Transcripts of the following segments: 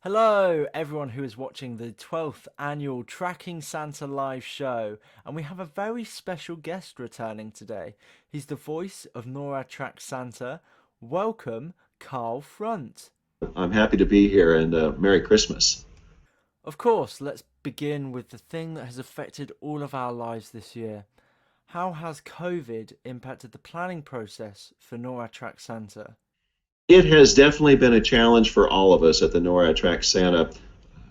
Hello, everyone who is watching the 12th annual Tracking Santa live show, and we have a very special guest returning today. He's the voice of NORAD Tracks Santa. Welcome, Karl Fruendt. I'm happy to be here and Merry Christmas. Of course, let's begin with the thing that has affected all of our lives this year. How has COVID impacted the planning process for NORAD Tracks Santa? It has definitely been a challenge for all of us at the NORAD Tracks Santa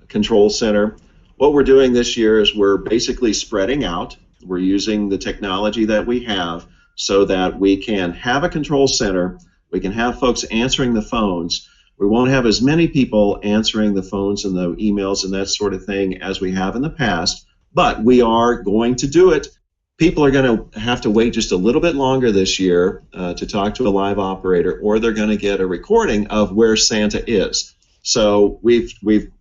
Control Center. What we're doing this year is we're basically spreading out. We're using the technology that we have so that we can have a control center. We can have folks answering the phones. We won't have as many people answering the phones and the emails and that sort of thing as we have in the past, but we are going to do it. People are going to have to wait just a little bit longer this year to talk to a live operator, or they're going to get a recording of where Santa is. So we've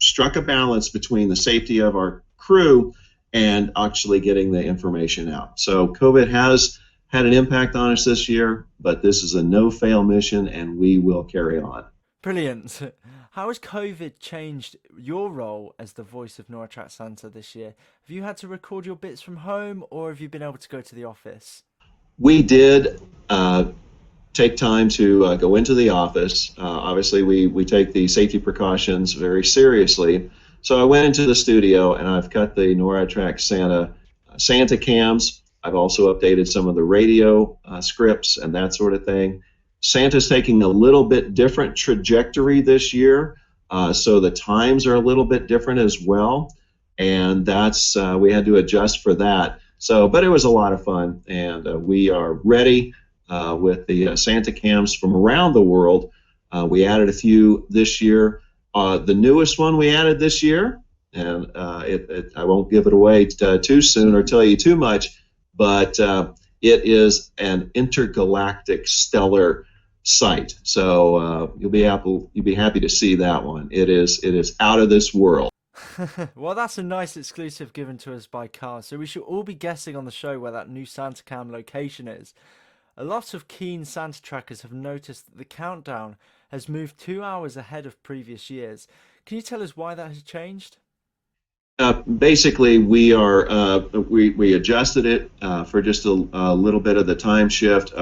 struck a balance between the safety of our crew and actually getting the information out. So COVID has had an impact on us this year, but this is a no-fail mission, and we will carry on. Brilliant. How has COVID changed your role as the voice of NORAD Tracks Santa this year? Have you had to record your bits from home or have you been able to go to the office? We did take time to go into the office. Obviously, we take the safety precautions very seriously. So I went into the studio and I've cut the NORAD Tracks Santa cams. I've also updated some of the radio scripts and that sort of thing. Santa's taking a little bit different trajectory this year, so the times are a little bit different as well, and that's we had to adjust for that. So, but it was a lot of fun, and we are ready with the Santa cams from around the world. We added a few this year. The newest one we added this year, and I won't give it away too soon or tell you too much, but it is an intergalactic stellar site. So you'll be happy to see that one. It is out of this world. Well, that's a nice exclusive given to us by Carl, so we should all be guessing on the show where that new Santa Cam location is. A lot of keen Santa trackers have noticed that the countdown has moved 2 hours ahead of previous years. Can you tell us why that has changed? Basically, we adjusted it for just a little bit of the time shift.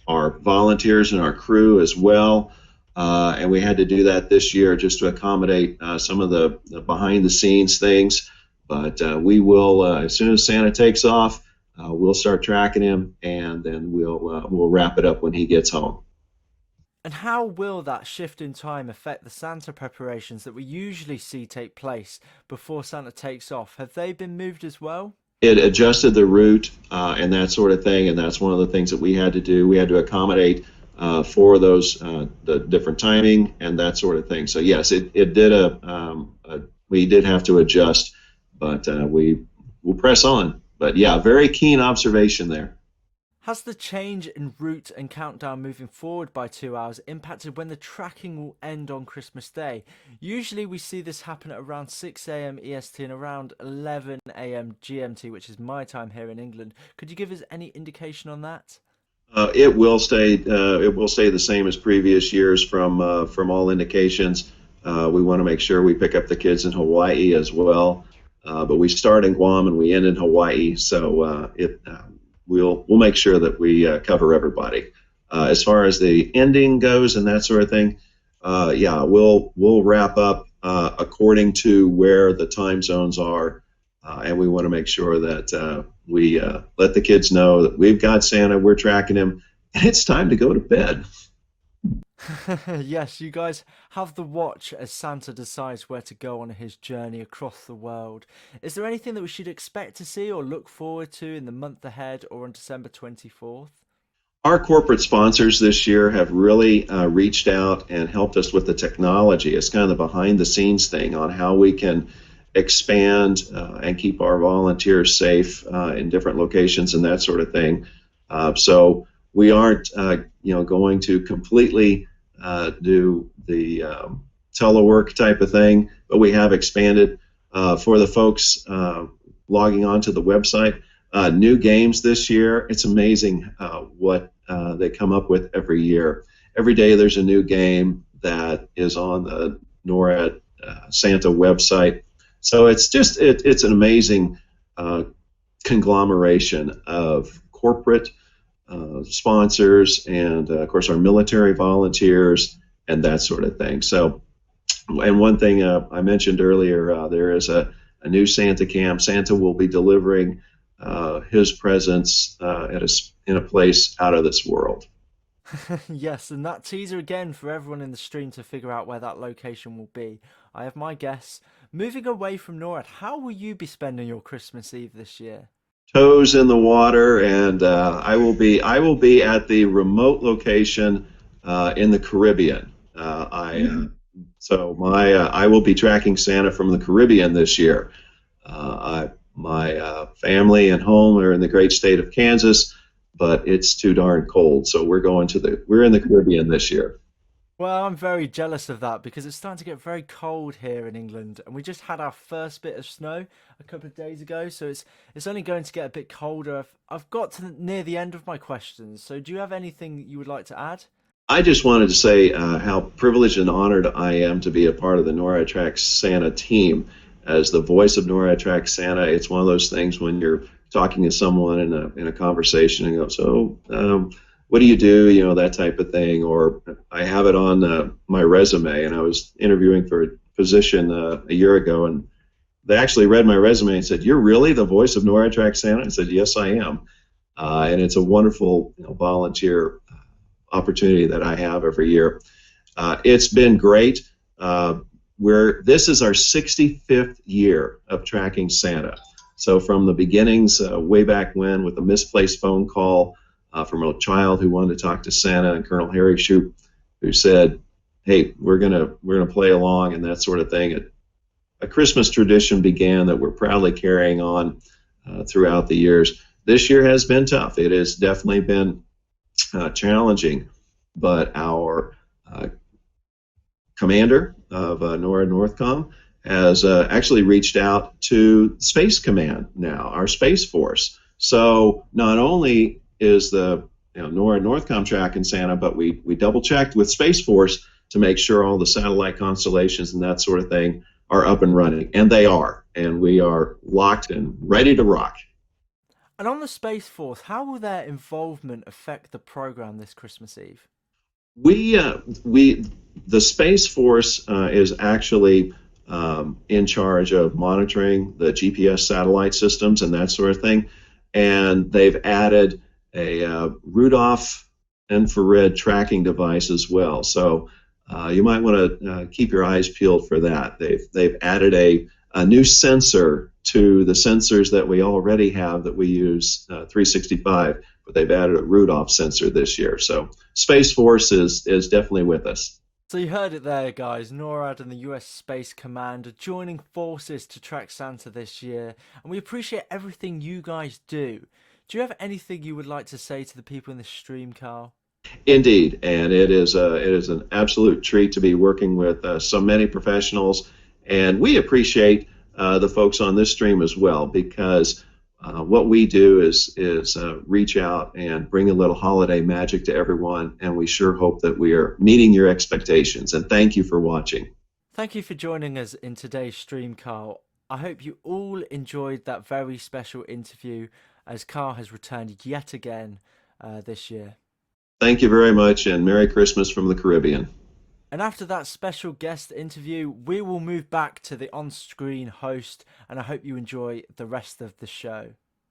Our volunteers and our crew as well, and we had to do that this year just to accommodate some of the behind the scenes things. But we will, as soon as Santa takes off, we'll start tracking him, and then we'll wrap it up when he gets home. And how will that shift in time affect the Santa preparations that we usually see take place before Santa takes off? Have they been moved as well? It adjusted the route and that sort of thing, and that's one of the things that we had to do. We had to accommodate for those the different timing and that sort of thing. So yes, it did we did have to adjust, but we will press on. But yeah, very keen observation there. Has the change in route and countdown moving forward by 2 hours impacted when the tracking will end on Christmas Day? Usually we see this happen at around 6 a.m. EST and around 11 a.m. GMT, which is my time here in England. Could you give us any indication on that? It will stay. It will stay the same as previous years from all indications. We want to make sure we pick up the kids in Hawaii as well, but we start in Guam and we end in Hawaii. So we'll make sure that we cover everybody. As far as the ending goes and that sort of thing, yeah, we'll wrap up according to where the time zones are, and we want to make sure that we let the kids know that we've got Santa, we're tracking him, and it's time to go to bed. Yes, you guys have the watch as Santa decides where to go on his journey across the world. Is there anything that we should expect to see or look forward to in the month ahead or on December 24th? Our corporate sponsors this year have really reached out and helped us with the technology. It's kind of the behind the scenes thing on how we can expand and keep our volunteers safe in different locations and that sort of thing. So we aren't going to completely do the telework type of thing, but we have expanded for the folks logging onto the website. New games this year. It's amazing what they come up with every year. Every day there's a new game that is on the NORAD Santa website. So it's an amazing conglomeration of corporate sponsors and of course our military volunteers and that sort of thing. So, and one thing I mentioned earlier, there is a new Santa camp. Santa will be delivering his presents in a place out of this world. Yes, and that teaser again for everyone in the stream to figure out where that location will be. I have my guess. Moving away from NORAD, how will you be spending your Christmas Eve this year? Toes in the water, and I will be at the remote location in the Caribbean. I will be tracking Santa from the Caribbean this year. My family and home are in the great state of Kansas, but it's too darn cold, so we're in the Caribbean this year. Well, I'm very jealous of that because it's starting to get very cold here in England, and we just had our first bit of snow a couple of days ago, so it's only going to get a bit colder. I've got to near the end of my questions, so do you have anything you would like to add? I just wanted to say how privileged and honored I am to be a part of the NORAD Tracks Santa team. As the voice of NORAD Tracks Santa, it's one of those things when you're talking to someone in a conversation and go, so what do you do? You know, that type of thing. Or I have it on my resume, and I was interviewing for a position a year ago, and they actually read my resume and said, "You're really the voice of NORAD Tracks Santa?" I said, "Yes, I am." And it's a wonderful volunteer opportunity that I have every year. It's been great. This is our 65th year of tracking Santa. So from the beginnings, way back when, with a misplaced phone call from a child who wanted to talk to Santa, and Colonel Harry Shoup, who said, "Hey, we're gonna play along," and that sort of thing. A Christmas tradition began that we're proudly carrying on throughout the years. This year has been tough. It has definitely been challenging, but our commander of NORAD Northcom has actually reached out to Space Command now, our Space Force. So not only is the NORAD Northcom tracking Santa, but we double checked with Space Force to make sure all the satellite constellations and that sort of thing are up and running, and they are, and we are locked and ready to rock. And on the Space Force, how will their involvement affect the program this Christmas Eve? We the Space Force is actually in charge of monitoring the GPS satellite systems and that sort of thing, and they've added a Rudolph infrared tracking device as well. So you might want to keep your eyes peeled for that. They've added a new sensor to the sensors that we already have that we use 365, but they've added a Rudolph sensor this year. So Space Force is definitely with us. So you heard it there, guys. NORAD and the US Space Command are joining forces to track Santa this year, and we appreciate everything you guys do. Do you have anything you would like to say to the people in the stream, Karl? Indeed, and it is an absolute treat to be working with so many professionals, and we appreciate the folks on this stream as well, because what we do is reach out and bring a little holiday magic to everyone, and we sure hope that we are meeting your expectations. And thank you for watching. Thank you for joining us in today's stream, Karl. I hope you all enjoyed that very special interview, as Karl has returned yet again this year. Thank you very much, and Merry Christmas from the Caribbean. And after that special guest interview, we will move back to the on-screen host, and I hope you enjoy the rest of the show.